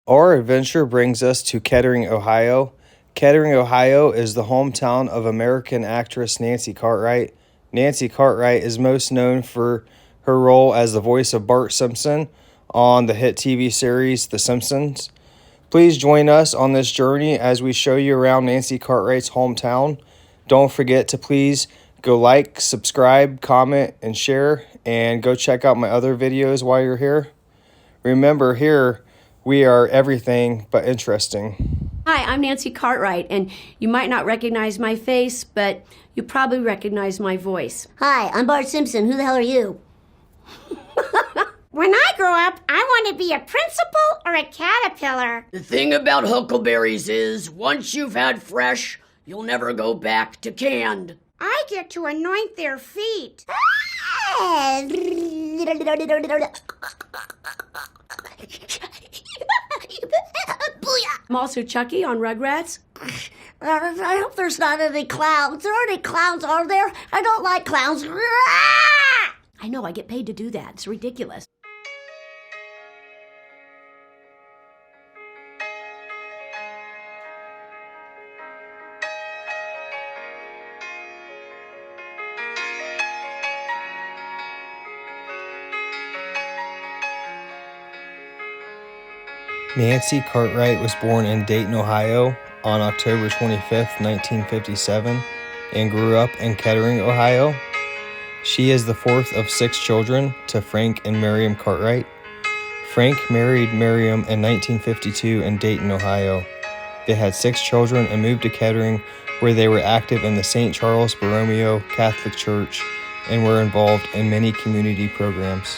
Our adventure brings us to Kettering, Ohio. Kettering, Ohio is the hometown of American actress Nancy Cartwright. Nancy Cartwright is most known for her role as the voice of Bart Simpson on the hit TV series The Simpsons. Please join us on this journey as we show you around Nancy Cartwright's hometown. Don't forget to please go like, subscribe, comment, and share, and go check out my other videos while you're here. Remember, here we are everything but interesting. Hi, I'm Nancy Cartwright, and you might not recognize my face, but you probably recognize my voice. Hi, I'm Bart Simpson. Who the hell are you? When I grow up, I want to be a principal or a caterpillar. The thing about huckleberries is, once you've had fresh, you'll never go back to canned. I get to anoint their feet. I'm also Chucky on Rugrats. I hope there's not any clowns. There aren't any clowns, are there? I don't like clowns. I know, I get paid to do that. It's ridiculous. Nancy Cartwright was born in Dayton, Ohio on October 25th, 1957, and grew up in Kettering, Ohio. She is the fourth of 6 children to Frank and Miriam Cartwright. Frank married Miriam in 1952 in Dayton, Ohio. They had 6 children and moved to Kettering, where they were active in the St. Charles Borromeo Catholic Church and were involved in many community programs.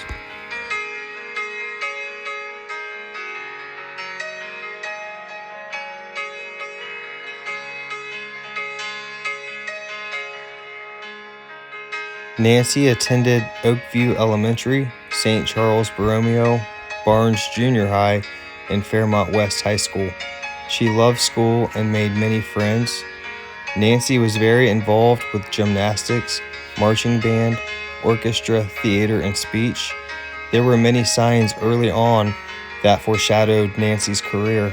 Nancy attended Oakview Elementary, St. Charles Borromeo, Barnes Junior High, and Fairmont West High School. She loved school and made many friends. Nancy was very involved with gymnastics, marching band, orchestra, theater, and speech. There were many signs early on that foreshadowed Nancy's career.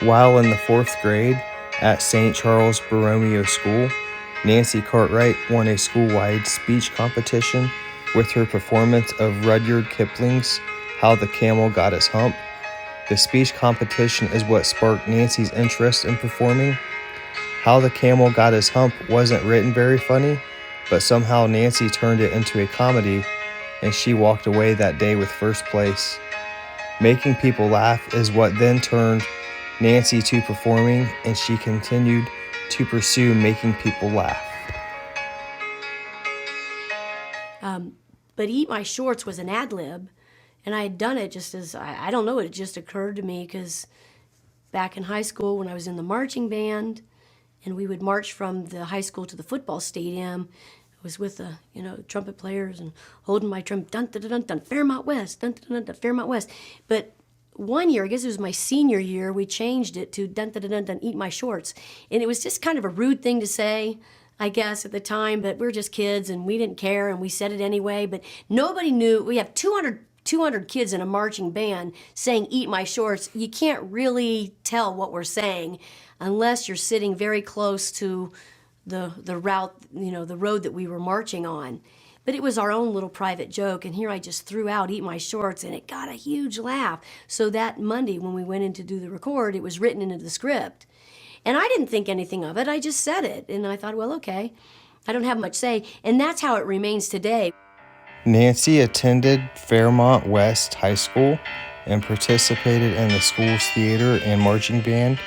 While in the 4th grade at St. Charles Borromeo School, Nancy Cartwright won a school-wide speech competition with her performance of Rudyard Kipling's How the Camel Got His Hump. The speech competition is what sparked Nancy's interest in performing. How the Camel Got His Hump wasn't written very funny, but somehow Nancy turned it into a comedy, and she walked away that day with first place. Making people laugh is what then turned Nancy to performing, and she continued to pursue making people laugh. But Eat My Shorts was an ad-lib, and I had done it just as, I don't know, it just occurred to me because back in high school when I was in the marching band, and we would march from the high school to the football stadium, I was with the, trumpet players and holding my trumpet, dun dun dun dun, Fairmont West, dun dun dun dun, Fairmont West. But one year, I guess it was my senior year, we changed it to dun dun dun dun, Eat My Shorts. And it was just kind of a rude thing to say, I guess, at the time, but we were just kids and we didn't care and we said it anyway. But nobody knew. We have 200 kids in a marching band saying Eat My Shorts. You can't really tell what we're saying unless you're sitting very close to the route, the road that we were marching on. But it was our own little private joke, and here I just threw out Eat My Shorts, and it got a huge laugh. So that Monday when we went in to do the record, it was written into the script. And I didn't think anything of it, I just said it. And I thought, well, okay, I don't have much say. And that's how it remains today. Nancy attended Fairmont West High School and participated in the school's theater and marching band.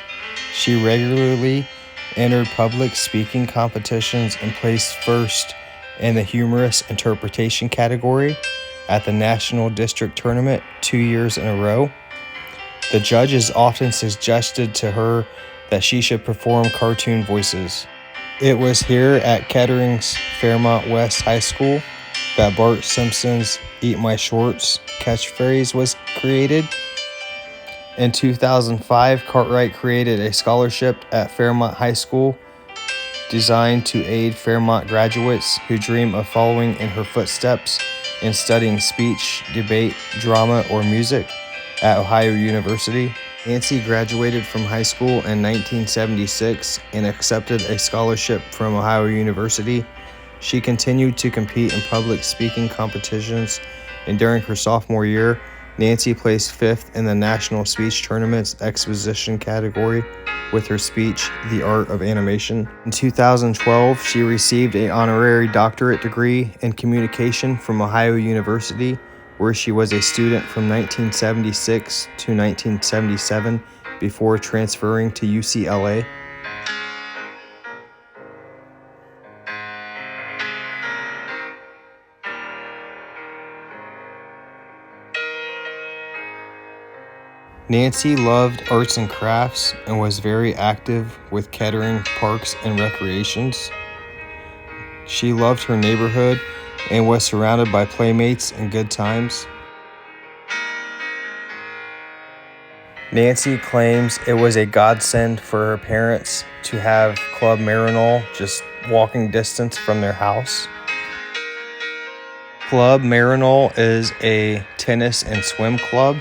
She regularly entered public speaking competitions and placed first in the humorous interpretation category at the National District Tournament 2 years in a row. The judges often suggested to her that she should perform cartoon voices. It was here at Kettering's Fairmont West High School that Bart Simpson's Eat My Shorts catchphrase was created. In 2005, Cartwright created a scholarship at Fairmont High School designed to aid Fairmont graduates who dream of following in her footsteps in studying speech, debate, drama, or music at Ohio University. Nancy graduated from high school in 1976 and accepted a scholarship from Ohio University. She continued to compete in public speaking competitions, and during her sophomore year, Nancy placed 5th in the National Speech Tournament's exposition category with her speech, The Art of Animation. In 2012, she received an honorary doctorate degree in communication from Ohio University, where she was a student from 1976 to 1977 before transferring to UCLA. Nancy loved arts and crafts and was very active with Kettering Parks and Recreations. She loved her neighborhood and was surrounded by playmates and good times. Nancy claims it was a godsend for her parents to have Club Marinol just walking distance from their house. Club Marinol is a tennis and swim club.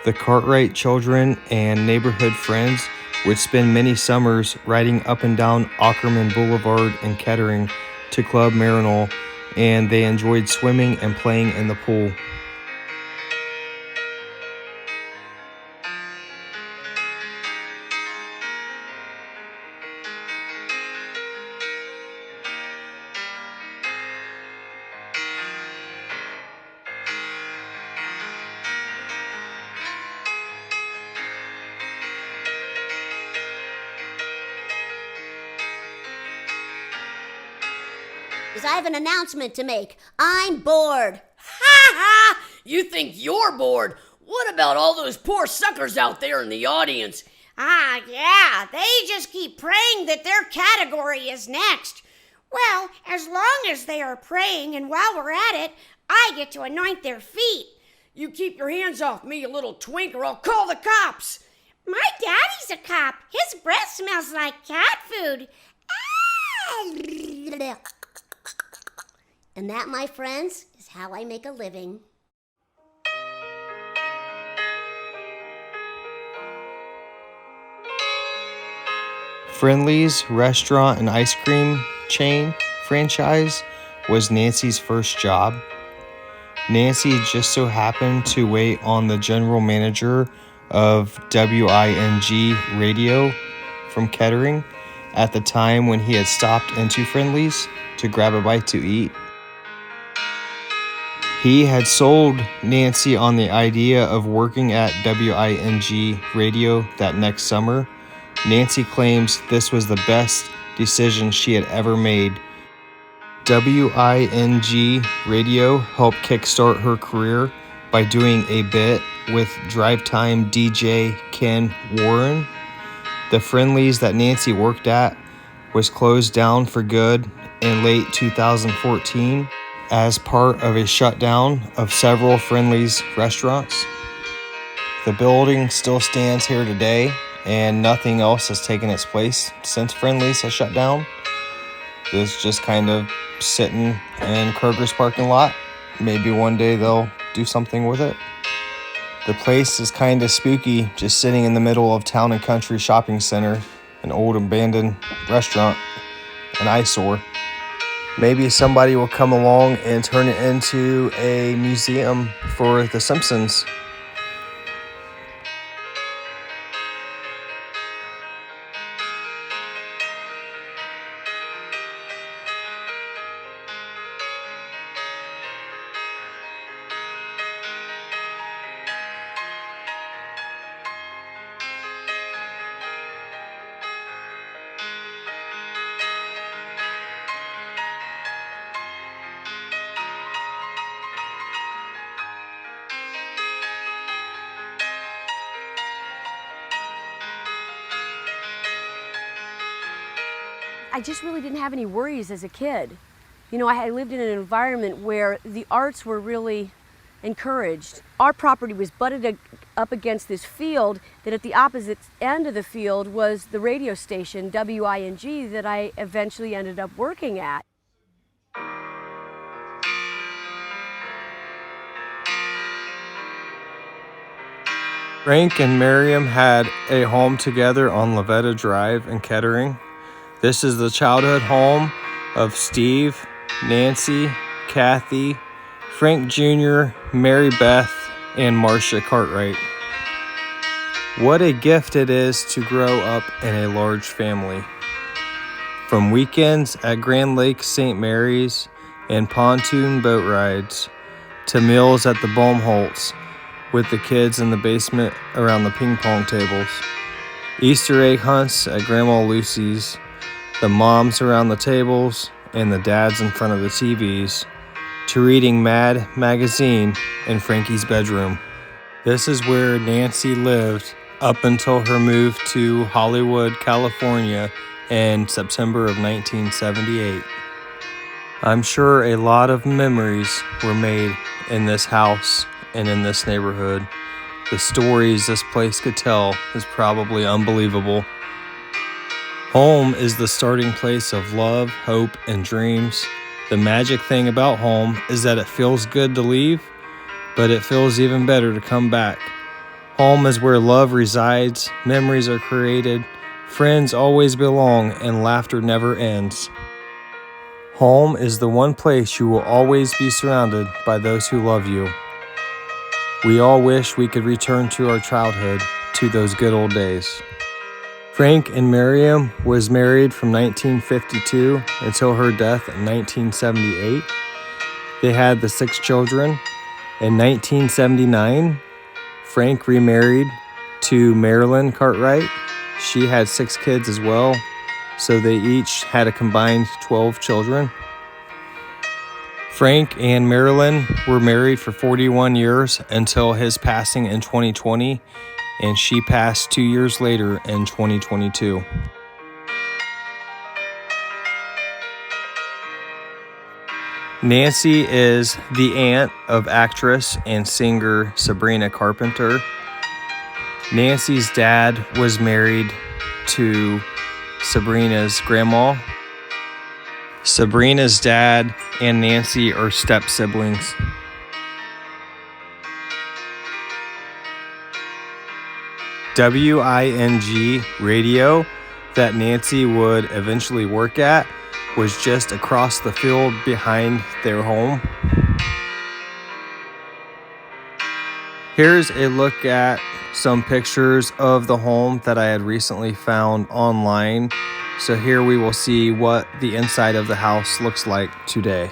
The Cartwright children and neighborhood friends would spend many summers riding up and down Ackerman Boulevard in Kettering to Club Marinol, and they enjoyed swimming and playing in the pool. I have an announcement to make. I'm bored. Ha ha! You think you're bored? What about all those poor suckers out there in the audience? Ah, yeah, they just keep praying that their category is next. Well, as long as they are praying, and while we're at it, I get to anoint their feet. You keep your hands off me, you little twink, or I'll call the cops. My daddy's a cop. His breath smells like cat food. And that, my friends, is how I make a living. Friendly's restaurant and ice cream chain franchise was Nancy's first job. Nancy just so happened to wait on the general manager of WING Radio from Kettering at the time when he had stopped into Friendly's to grab a bite to eat. He had sold Nancy on the idea of working at WING Radio that next summer. Nancy claims this was the best decision she had ever made. WING Radio helped kickstart her career by doing a bit with drive time DJ Ken Warren. The Friendly's that Nancy worked at was closed down for good in late 2014 as part of a shutdown of several Friendly's restaurants. The building still stands here today, and nothing else has taken its place since Friendly's has shut down. It's just kind of sitting in Kroger's parking lot. Maybe one day they'll do something with it. The place is kind of spooky, just sitting in the middle of Town and Country Shopping Center, an old abandoned restaurant, an eyesore. Maybe somebody will come along and turn it into a museum for the Simpsons. I just really didn't have any worries as a kid. You know, I lived in an environment where the arts were really encouraged. Our property was butted up against this field that at the opposite end of the field was the radio station WING that I eventually ended up working at. Frank and Miriam had a home together on Lavetta Drive in Kettering. This is the childhood home of Steve, Nancy, Kathy, Frank Jr., Mary Beth, and Marcia Cartwright. What a gift it is to grow up in a large family. From weekends at Grand Lake St. Mary's and pontoon boat rides, to meals at the Baumholtz with the kids in the basement around the ping pong tables, Easter egg hunts at Grandma Lucy's, the moms around the tables and the dads in front of the TVs, to reading Mad magazine in Frankie's bedroom. This is where Nancy lived up until her move to Hollywood, California in September of 1978. I'm sure a lot of memories were made in this house and in this neighborhood. The stories this place could tell is probably unbelievable. Home is the starting place of love, hope, and dreams. The magic thing about home is that it feels good to leave, but it feels even better to come back. Home is where love resides, memories are created, friends always belong, and laughter never ends. Home is the one place you will always be surrounded by those who love you. We all wish we could return to our childhood, to those good old days. Frank and Miriam was married from 1952 until her death in 1978. They had the 6 children. In 1979, Frank remarried to Marilyn Cartwright. She had 6 kids as well, so they each had a combined 12 children. Frank and Marilyn were married for 41 years until his passing in 2020, and she passed 2 years later in 2022. Nancy is the aunt of actress and singer Sabrina Carpenter. Nancy's dad was married to Sabrina's grandma. Sabrina's dad and Nancy are step siblings. WING radio that Nancy would eventually work at was just across the field behind their home. Here's a look at some pictures of the home that I had recently found online. So here we will see what the inside of the house looks like today.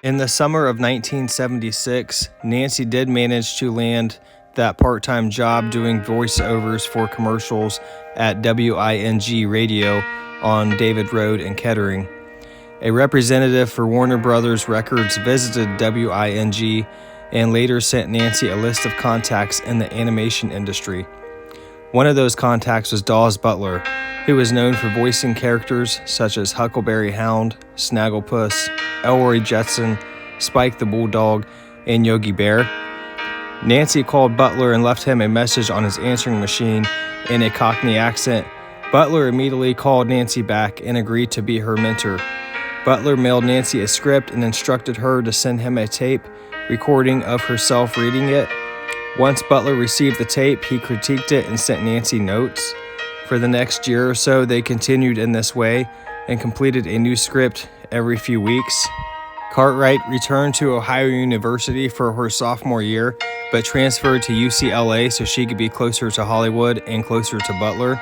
In the summer of 1976, Nancy did manage to land that part-time job doing voiceovers for commercials at WING Radio on David Road in Kettering. A representative for Warner Brothers Records visited WING and later sent Nancy a list of contacts in the animation industry. One of those contacts was Dawes Butler, who was known for voicing characters such as Huckleberry Hound, Snagglepuss, Elroy Jetson, Spike the Bulldog, and Yogi Bear. Nancy called Butler and left him a message on his answering machine in a Cockney accent. Butler immediately called Nancy back and agreed to be her mentor. Butler mailed Nancy a script and instructed her to send him a tape recording of herself reading it. Once Butler received the tape, he critiqued it and sent Nancy notes. For the next year or so, they continued in this way and completed a new script every few weeks. Cartwright returned to Ohio University for her sophomore year, but transferred to UCLA so she could be closer to Hollywood and closer to Butler.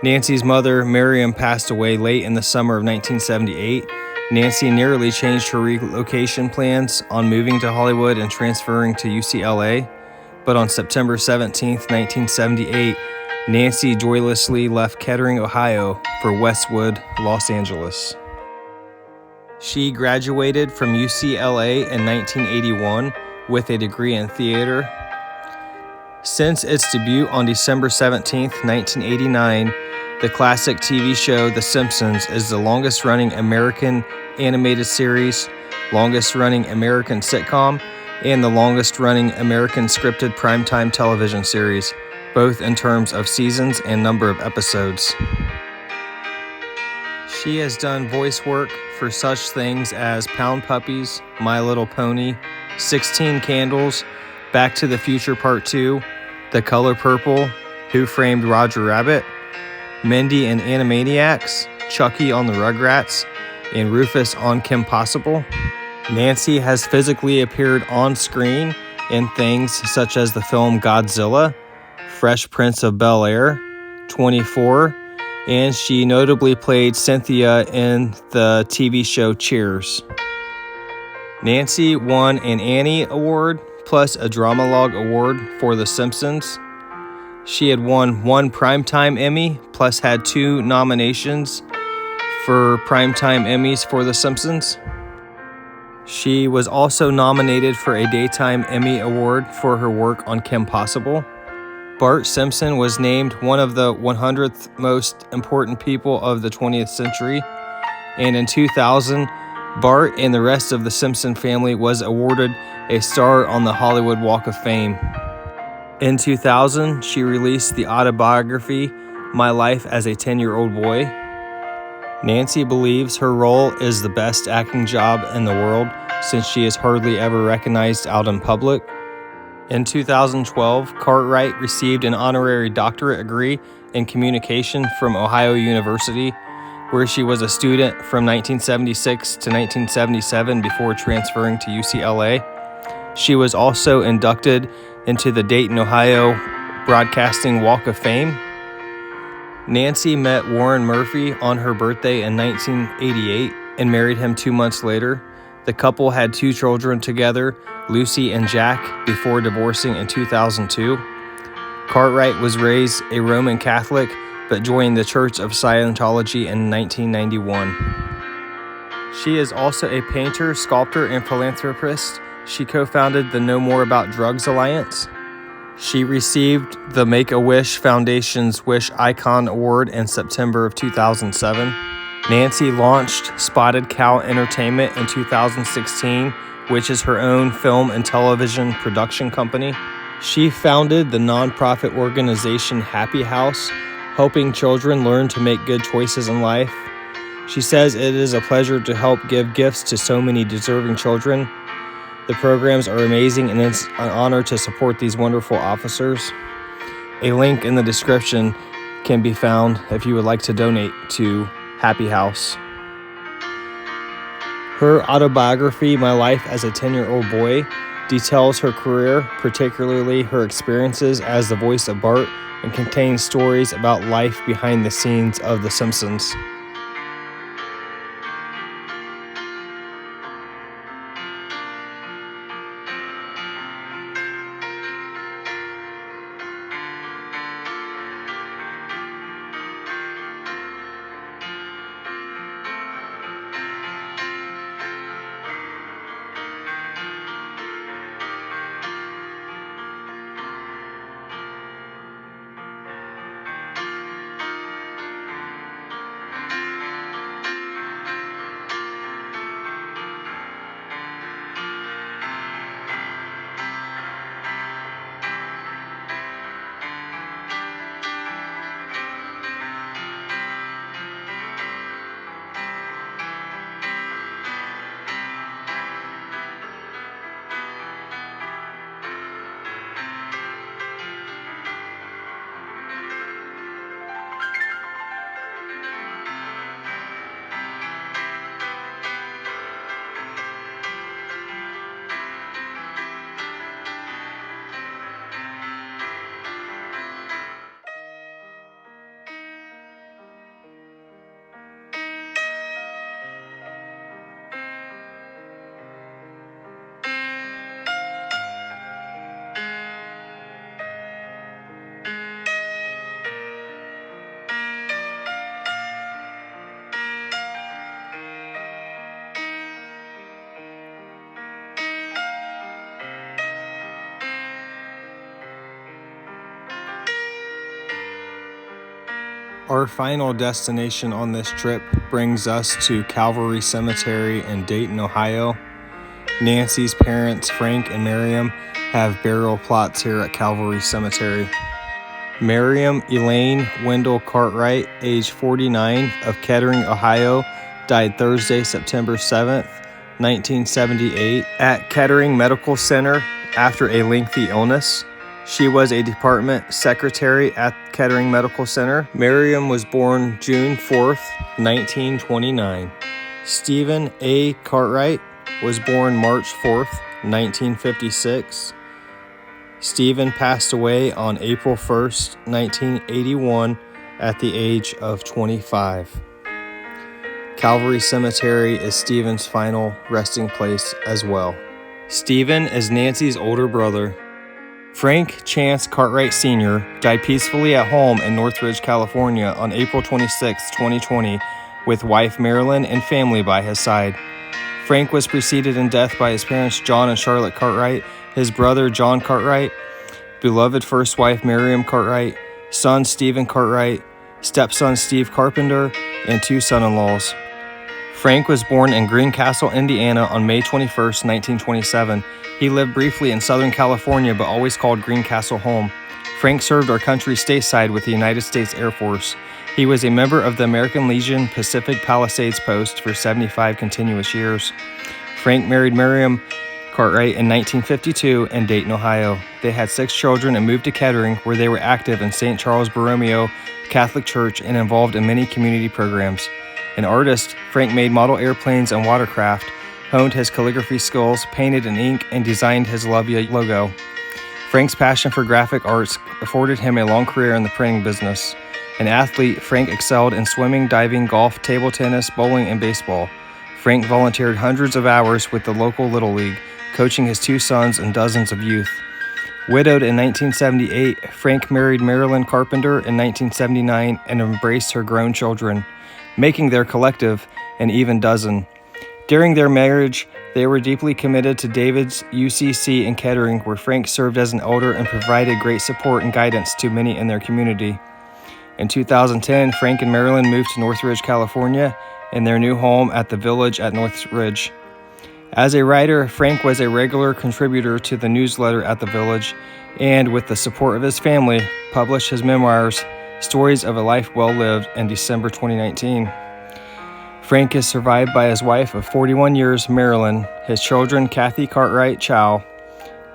Nancy's mother, Miriam, passed away late in the summer of 1978. Nancy nearly changed her relocation plans on moving to Hollywood and transferring to UCLA, but on September 17, 1978, Nancy joylessly left Kettering, Ohio for Westwood, Los Angeles. She graduated from UCLA in 1981 with a degree in theater. Since its debut on December 17, 1989, the classic TV show The Simpsons is the longest-running American animated series, longest-running American sitcom, and the longest-running American scripted primetime television series, both in terms of seasons and number of episodes. She has done voice work for such things as Pound Puppies, My Little Pony, 16 Candles, Back to the Future Part 2, The Color Purple, Who Framed Roger Rabbit, Mindy and Animaniacs, Chucky on the Rugrats, and Rufus on Kim Possible. Nancy has physically appeared on screen in things such as the film Godzilla, Fresh Prince of Bel-Air, 24, and she notably played Cynthia in the TV show Cheers. Nancy won an Annie Award plus a Dramalogue Award for The Simpsons. She had won 1 Primetime Emmy plus had 2 nominations for Primetime Emmys for The Simpsons. She was also nominated for a Daytime Emmy Award for her work on Kim Possible. Bart Simpson was named one of the 100th most important people of the 20th century, and in 2000, Bart and the rest of the Simpson family was awarded a star on the Hollywood Walk of Fame. In 2000, she released the autobiography, My Life as a 10-Year-Old Boy. Nancy believes her role is the best acting job in the world since she is hardly ever recognized out in public. In 2012, Cartwright received an honorary doctorate degree in communication from Ohio University, where she was a student from 1976 to 1977 before transferring to UCLA. She was also inducted into the Dayton, Ohio Broadcasting Walk of Fame. Nancy met Warren Murphy on her birthday in 1988 and married him 2 months later. The couple had 2 children together, Lucy and Jack, before divorcing in 2002. Cartwright was raised a Roman Catholic, but joined the Church of Scientology in 1991. She is also a painter, sculptor, and philanthropist. She co-founded the No More About Drugs Alliance. She received the Make-A-Wish Foundation's Wish Icon Award in September of 2007. Nancy launched Spotted Cow Entertainment in 2016, which is her own film and television production company. She founded the nonprofit organization Happy House, helping children learn to make good choices in life. She says it is a pleasure to help give gifts to so many deserving children. The programs are amazing, and it's an honor to support these wonderful officers. A link in the description can be found if you would like to donate to Happy House. Her autobiography, My Life as a 10-Year-Old Boy, details her career, particularly her experiences as the voice of Bart, and contains stories about life behind the scenes of The Simpsons. Our final destination on this trip brings us to Calvary Cemetery in Dayton, Ohio. Nancy's parents, Frank and Miriam, have burial plots here at Calvary Cemetery. Miriam Elaine Wendell Cartwright, age 49, of Kettering, Ohio, died Thursday, September 7th, 1978, at Kettering Medical Center after a lengthy illness. She was a department secretary at Kettering Medical Center. Miriam was born June 4th, 1929. Stephen A. Cartwright was born March 4th, 1956. Stephen passed away on April 1st, 1981, at the age of 25. Calvary Cemetery is Stephen's final resting place as well. Stephen is Nancy's older brother. Frank Chance Cartwright Sr. died peacefully at home in Northridge, California on April 26, 2020, with wife Marilyn and family by his side. Frank was preceded in death by his parents John and Charlotte Cartwright, his brother John Cartwright, beloved first wife Miriam Cartwright, son Stephen Cartwright, stepson Steve Carpenter, and 2 son-in-laws. Frank was born in Greencastle, Indiana on May 21, 1927. He lived briefly in Southern California but always called Greencastle home. Frank served our country stateside with the United States Air Force. He was a member of the American Legion Pacific Palisades Post for 75 continuous years. Frank married Miriam Cartwright in 1952 in Dayton, Ohio. They had 6 children and moved to Kettering, where they were active in St. Charles Borromeo Catholic Church and involved in many community programs. An artist, Frank made model airplanes and watercraft, honed his calligraphy skills, painted in ink, and designed his Love Ya logo. Frank's passion for graphic arts afforded him a long career in the printing business. An athlete, Frank excelled in swimming, diving, golf, table tennis, bowling, and baseball. Frank volunteered hundreds of hours with the local Little League, coaching his 2 sons and dozens of youth. Widowed in 1978, Frank married Marilyn Carpenter in 1979 and embraced her grown children, making their collective an even dozen. During their marriage, they were deeply committed to David's UCC in Kettering, where Frank served as an elder and provided great support and guidance to many in their community. In 2010, Frank and Marilyn moved to Northridge, California, in their new home at the Village at Northridge. As a writer, Frank was a regular contributor to the newsletter at the Village, and with the support of his family, published his memoirs, Stories of a Life Well Lived, in December 2019. Frank is survived by his wife of 41 years, Marilyn, his children, Kathy Cartwright Chow,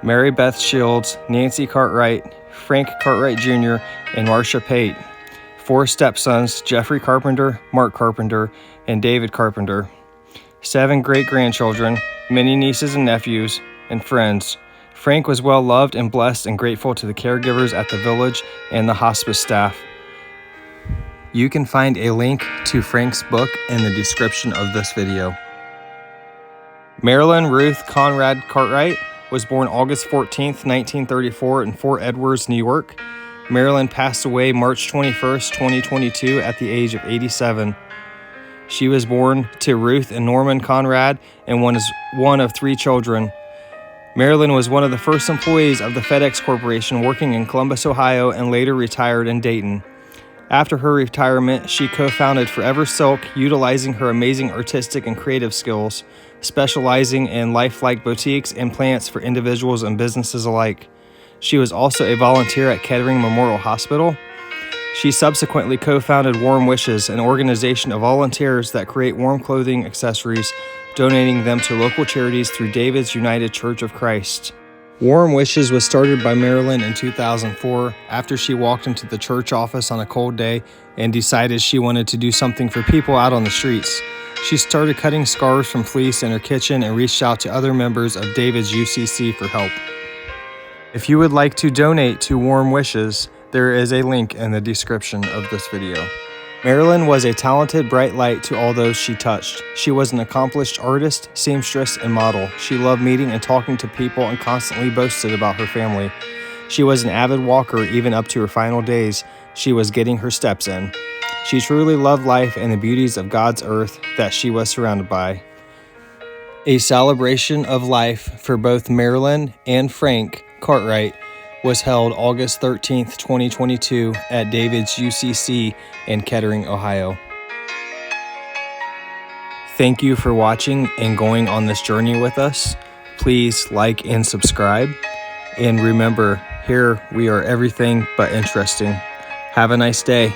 Mary Beth Shields, Nancy Cartwright, Frank Cartwright Jr., and Marcia Pate, 4 stepsons, Jeffrey Carpenter, Mark Carpenter, and David Carpenter, 7 great-grandchildren, many nieces and nephews, and friends. Frank was well loved and blessed and grateful to the caregivers at the Village and the hospice staff. You can find a link to Frank's book in the description of this video. Marilyn Ruth Conrad Cartwright was born August 14, 1934 in Fort Edwards, New York. Marilyn passed away March 21, 2022 at the age of 87. She was born to Ruth and Norman Conrad and was one of 3 children. Marilyn was one of the first employees of the FedEx Corporation working in Columbus, Ohio, and later retired in Dayton. After her retirement, she co-founded Forever Silk, utilizing her amazing artistic and creative skills, specializing in lifelike boutiques and plants for individuals and businesses alike. She was also a volunteer at Kettering Memorial Hospital. She subsequently co-founded Warm Wishes, an organization of volunteers that create warm clothing accessories, donating them to local charities through David's United Church of Christ. Warm Wishes was started by Marilyn in 2004 after she walked into the church office on a cold day and decided she wanted to do something for people out on the streets. She started cutting scarves from fleece in her kitchen and reached out to other members of David's UCC for help. If you would like to donate to Warm Wishes, there is a link in the description of this video. Marilyn was a talented, bright light to all those she touched. She was an accomplished artist, seamstress, and model. She loved meeting and talking to people and constantly boasted about her family. She was an avid walker even up to her final days. She was getting her steps in. She truly loved life and the beauties of God's earth that she was surrounded by. A celebration of life for both Marilyn and Frank Cartwright was held August 13th, 2022 at David's UCC in Kettering, Ohio. Thank you for watching and going on this journey with us. Please like and subscribe. And remember, here we are everything but interesting. Have a nice day.